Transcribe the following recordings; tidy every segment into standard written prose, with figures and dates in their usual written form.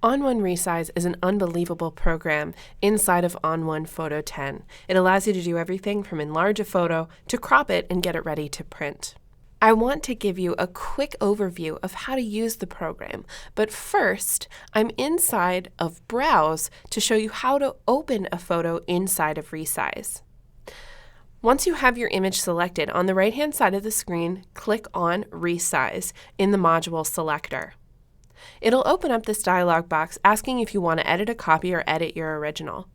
ON1 Resize is an unbelievable program inside of ON1 Photo 10. It allows you to do everything from enlarge a photo to crop it and get it ready to print. I want to give you a quick overview of how to use the program, but first, I'm inside of Browse to show you how to open a photo inside of Resize. Once you have your image selected, on the right-hand side of the screen, click on Resize in the module selector. It'll open up this dialog box asking if you want to edit a copy or edit your original.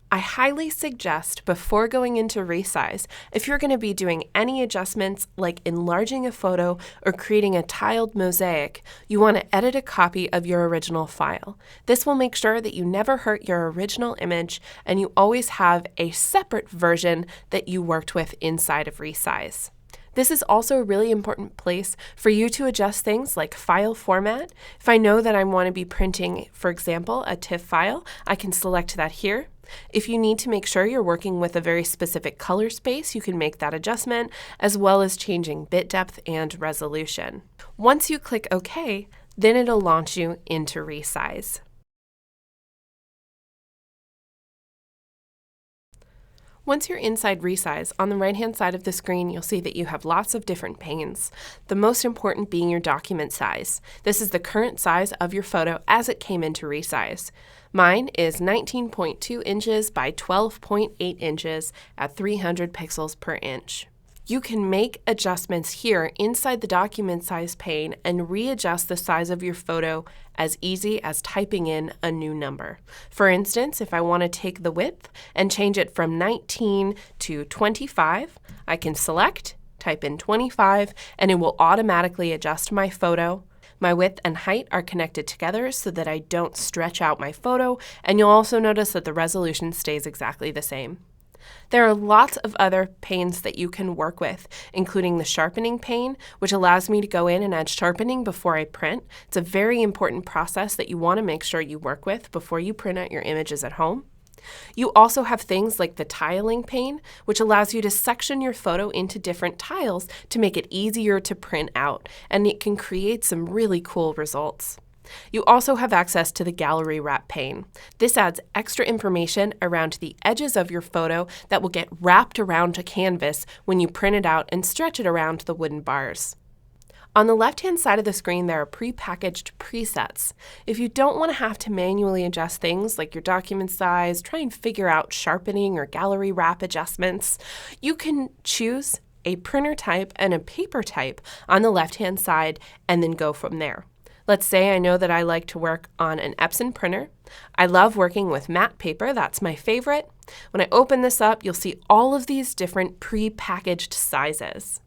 I highly suggest before going into Resize, if you're going to be doing any adjustments like enlarging a photo or creating a tiled mosaic, you want to edit a copy of your original file. This will make sure that you never hurt your original image and you always have a separate version that you worked with inside of Resize. This is also a really important place for you to adjust things like file format. If I know that I want to be printing, for example, a TIFF file, I can select that here. If you need to make sure you're working with a very specific color space, you can make that adjustment, as well as changing bit depth and resolution. Once you click OK, then it'll launch you into Resize. Once you're inside Resize, on the right-hand side of the screen, you'll see that you have lots of different panes, the most important being your document size. This is the current size of your photo as it came into Resize. Mine is 19.2 inches by 12.8 inches at 300 pixels per inch. You can make adjustments here inside the document size pane and readjust the size of your photo as easy as typing in a new number. For instance, if I want to take the width and change it from 19 to 25, I can select, type in 25, and it will automatically adjust my photo. My width and height are connected together so that I don't stretch out my photo, and you'll also notice that the resolution stays exactly the same. There are lots of other panes that you can work with, including the Sharpening Pane, which allows me to go in and add sharpening before I print. It's a very important process that you want to make sure you work with before you print out your images at home. You also have things like the Tiling Pane, which allows you to section your photo into different tiles to make it easier to print out, and it can create some really cool results. You also have access to the Gallery Wrap pane. This adds extra information around the edges of your photo that will get wrapped around a canvas when you print it out and stretch it around the wooden bars. On the left-hand side of the screen, there are pre-packaged presets. If you don't want to have to manually adjust things like your document size, try and figure out sharpening or gallery wrap adjustments, you can choose a printer type and a paper type on the left-hand side and then go from there. Let's say I know that I like to work on an Epson printer. I love working with matte paper, that's my favorite. When I open this up, you'll see all of these different pre-packaged sizes.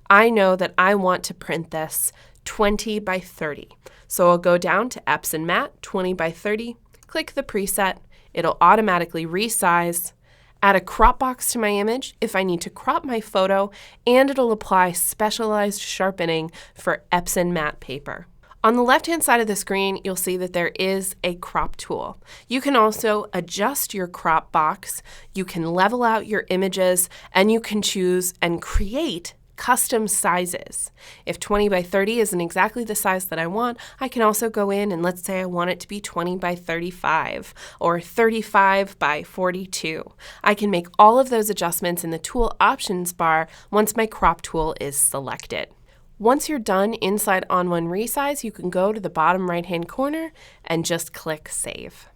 I know that I want to print this 20 by 30. So I'll go down to Epson Matte 20 by 30, click the preset, it'll automatically resize, add a crop box to my image if I need to crop my photo, and it'll apply specialized sharpening for Epson matte paper. On the left-hand side of the screen, you'll see that there is a crop tool. You can also adjust your crop box, you can level out your images, and you can choose and create custom sizes. If 20 by 30 isn't exactly the size that I want, I can also go in and let's say I want it to be 20 by 35 or 35 by 42. I can make all of those adjustments in the tool options bar once my crop tool is selected. Once you're done inside ON1 Resize, you can go to the bottom right-hand corner and just click Save.